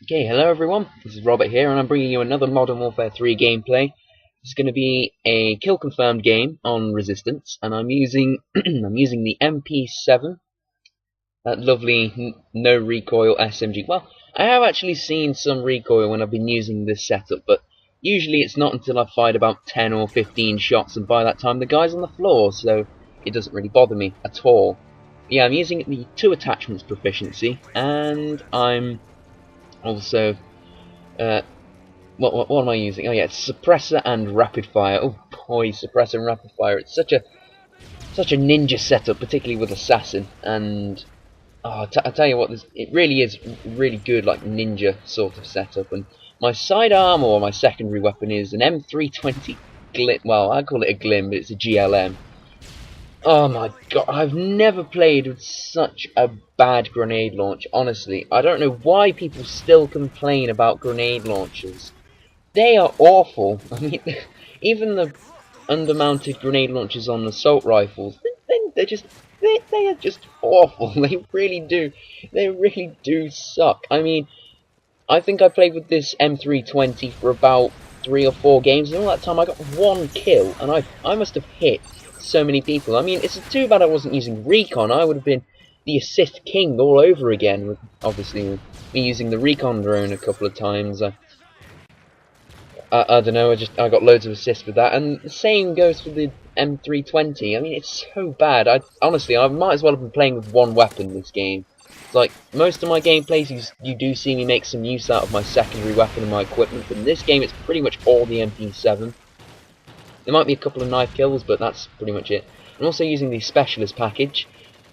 Okay, hello everyone, this is Robert here, and I'm bringing you another Modern Warfare 3 gameplay. It's going to be a kill confirmed game on Resistance, and I'm using the MP7, that lovely no recoil SMG. Well, I have actually seen some recoil when I've been using this setup, but usually it's not until I've fired about 10 or 15 shots, and by that time the guy's on the floor, so it doesn't really bother me at all. Yeah, I'm using the 2 attachments proficiency, and I'm also what am I using? Oh yeah, it's suppressor and rapid fire. Oh boy, suppressor and rapid fire. It's such a ninja setup, particularly with assassin. And I tell you what, it really is really good, like ninja sort of setup. And my sidearm or my secondary weapon is an M320 Glim. Well, I call it a Glim, but it's a GLM. Oh my god, I've never played with such a bad grenade launch, honestly. I don't know why people still complain about grenade launchers. They are awful. I mean, even the undermounted grenade launchers on assault rifles, they are just awful. They really do suck. I mean, I think I played with this M320 for about 3 or 4 games, and all that time I got 1 kill, and I must have hit so many people. I mean, it's too bad I wasn't using recon. I would have been the assist king all over again, with obviously me using the recon drone a couple of times. I don't know, I got loads of assists with that, and the same goes for the M320. I mean, it's so bad. Honestly, I might as well have been playing with 1 weapon this game. It's like, most of my gameplays, you do see me make some use out of my secondary weapon and my equipment, but in this game it's pretty much all the MP7. There might be a couple of knife kills, but that's pretty much it. I'm also using the Specialist package.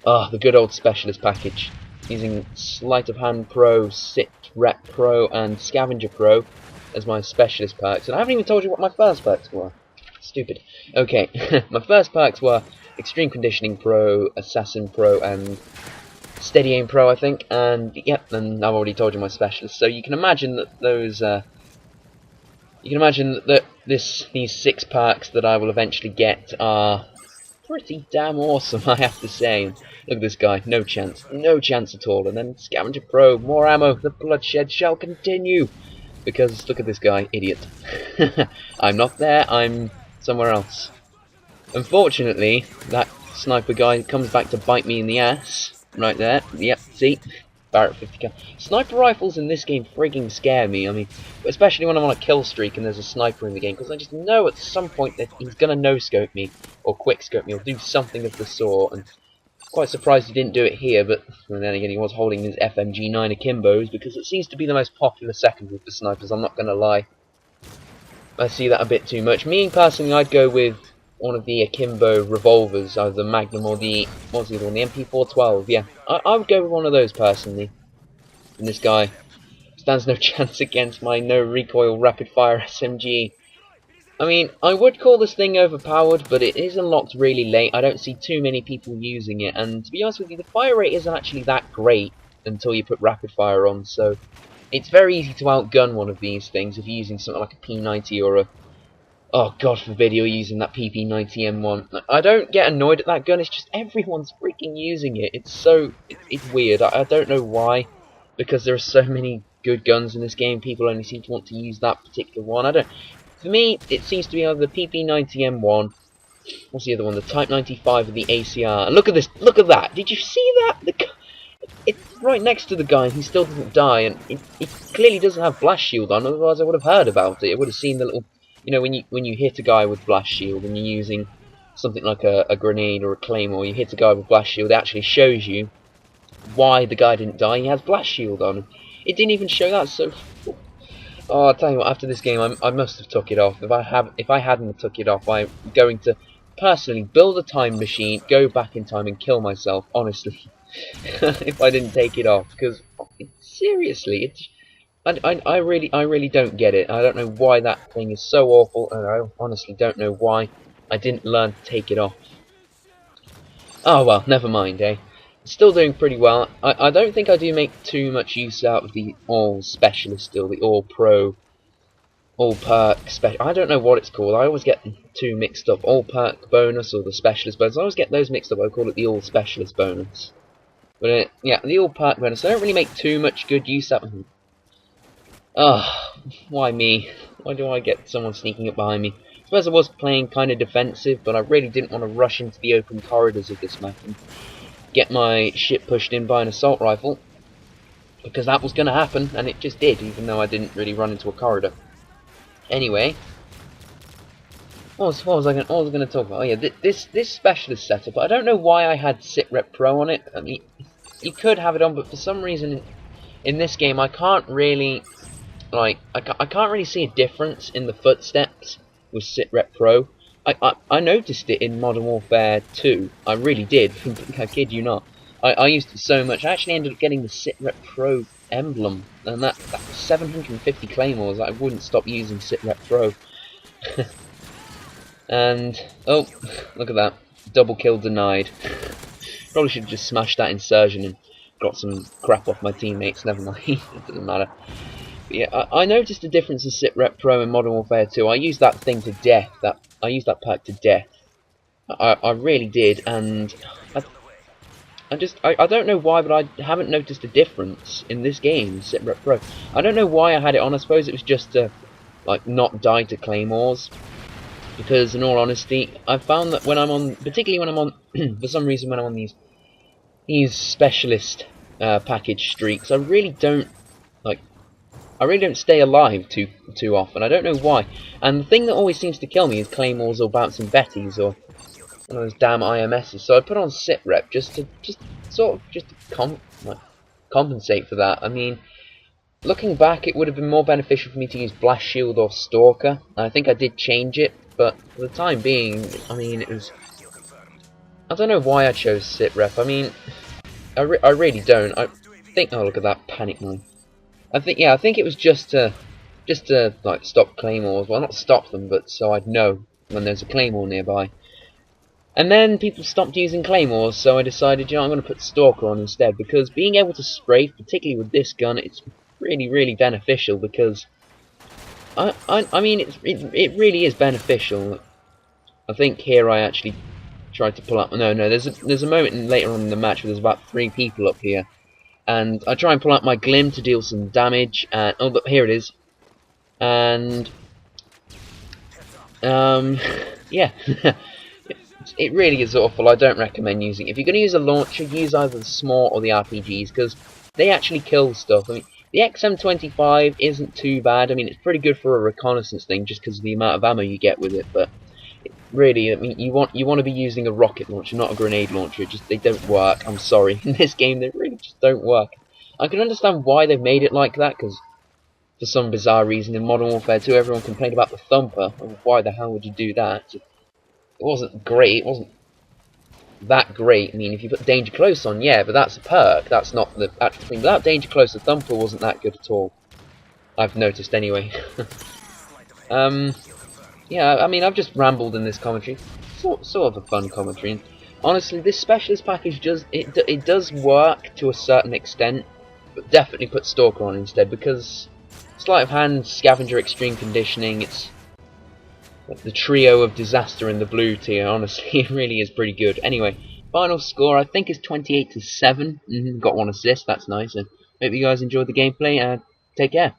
The good old Specialist package. Using Sleight of Hand Pro, Sit Rep Pro, and Scavenger Pro as my Specialist perks. And I haven't even told you what my first perks were. Stupid. Okay, my first perks were Extreme Conditioning Pro, Assassin Pro, and Steady Aim Pro, I think. And yep, and I've already told you my Specialist. So you can imagine that those... You can imagine that these 6 perks that I will eventually get are pretty damn awesome, I have to say. Look at this guy, no chance at all. And then Scavenger Pro, more ammo, the bloodshed shall continue. Because look at this guy, idiot. I'm not there, I'm somewhere else. Unfortunately, that sniper guy comes back to bite me in the ass. Right there, yep, see? Barrett 50 cal. Sniper rifles in this game frigging scare me. I mean, especially when I'm on a kill streak and there's a sniper in the game, because I just know at some point that he's gonna no-scope me or quick-scope me or do something of the sort. And I'm quite surprised he didn't do it here, but then again he was holding his FMG9 akimbos, because it seems to be the most popular secondary for snipers. I'm not gonna lie. I see that a bit too much. Me personally, I'd go with one of the akimbo revolvers, either the Magnum or the, what's the other one, the MP412, yeah. I would go with one of those personally. And this guy stands no chance against my no recoil rapid fire SMG. I mean, I would call this thing overpowered, but it is unlocked really late. I don't see too many people using it, and to be honest with you, the fire rate isn't actually that great until you put rapid fire on, so it's very easy to outgun one of these things if you're using something like a P90 or a... Oh, God forbid you're using that PP90M1. I don't get annoyed at that gun, it's just everyone's freaking using it. It's weird. I don't know why, because there are so many good guns in this game, people only seem to want to use that particular one. For me, it seems to be either the PP90M1, what's the other one, the Type 95 or the ACR. And look at this, look at that! Did you see that? It's right next to the guy and he still doesn't die, and it clearly doesn't have blast shield on, otherwise I would have heard about it. I would have seen the little... You know, when you hit a guy with blast shield and you're using something like a grenade or a claymore, you hit a guy with blast shield, it actually shows you why the guy didn't die. He has blast shield on. It didn't even show that, so... Oh, I'll tell you what, after this game I must have took it off. If I hadn't took it off, I'm going to personally build a time machine, go back in time and kill myself, honestly. If I didn't take it off, because seriously, I really don't get it. I don't know why that thing is so awful, and I honestly don't know why I didn't learn to take it off. Oh well, never mind, eh? Still doing pretty well. I don't think I do make too much use out of the all specialist still, the all pro, all perk special. I don't know what it's called. I always get two mixed up. All perk bonus or the specialist bonus. I always get those mixed up. I call it the all specialist bonus. But yeah, the all perk bonus. I don't really make too much good use out of them. Ugh, why me? Why do I get someone sneaking up behind me? I suppose I was playing kind of defensive, but I really didn't want to rush into the open corridors of this map and get my shit pushed in by an assault rifle, because that was going to happen, and it just did, even though I didn't really run into a corridor. Anyway, what was I going to talk about? Oh yeah, this specialist setup. I don't know why I had Sitrep Pro on it. I mean, you could have it on, but for some reason in this game I can't really I can't really see a difference in the footsteps with Sitrep Pro. I noticed it in Modern Warfare 2. I really did. I kid you not. I used it so much. I actually ended up getting the Sitrep Pro emblem, and that was 750 claymores. I wouldn't stop using Sitrep Pro. And oh, look at that, double kill denied. Probably should have just smashed that insurgent and got some crap off my teammates. Never mind, it doesn't matter. But yeah, I noticed a difference in Sitrep Pro in Modern Warfare 2. I used that thing to death. I used that perk to death. I really did, and I don't know why, but I haven't noticed a difference in this game, Sitrep Pro. I don't know why I had it on. I suppose it was just to like not die to claymores. Because in all honesty, I've found that when I'm on, particularly when I'm on, for some reason when I'm on these specialist package streaks, I really don't stay alive too often. I don't know why. And the thing that always seems to kill me is claymores or bouncing betties or one of those damn IMSs. So I put on Sitrep just to compensate for that. I mean, looking back, it would have been more beneficial for me to use Blast Shield or Stalker. I think I did change it, but for the time being, I mean, it was... I don't know why I chose Sitrep. I mean, I really don't. I think... Oh, look at that panic mine. I think it was just to like stop claymores. Well, not stop them, but so I'd know when there's a claymore nearby. And then people stopped using claymores, so I decided, you know, I'm going to put Stalker on instead, because being able to strafe, particularly with this gun, it's really beneficial, because I mean it really is beneficial. I think here I actually tried to pull up. No, there's a moment later on in the match where there's about 3 people up here, and I try and pull out my Glim to deal some damage. And oh, look, here it is. And yeah, it really is awful. I don't recommend using it. If you're going to use a launcher, use either the SMAW or the RPGs, because they actually kill stuff. I mean, the XM25 isn't too bad. I mean, it's pretty good for a reconnaissance thing, just because of the amount of ammo you get with it. But really, I mean, you want to be using a rocket launcher, not a grenade launcher. They don't work. I'm sorry. In this game, they really just don't work. I can understand why they've made it like that, because for some bizarre reason in Modern Warfare 2, everyone complained about the thumper. Why the hell would you do that? It wasn't great. It wasn't that great. I mean, if you put Danger Close on, yeah, but that's a perk. That's not the actual thing. Without Danger Close, the thumper wasn't that good at all. I've noticed anyway. Yeah, I mean, I've just rambled in this commentary. Sort of a fun commentary. And honestly, this specialist package does work to a certain extent, but definitely put Stalker on instead, because sleight of hand, scavenger, extreme conditioning, it's the trio of disaster in the blue tier. Honestly, it really is pretty good. Anyway, final score I think is 28-7. Got 1 assist. That's nice. And hope you guys enjoyed the gameplay. Take care.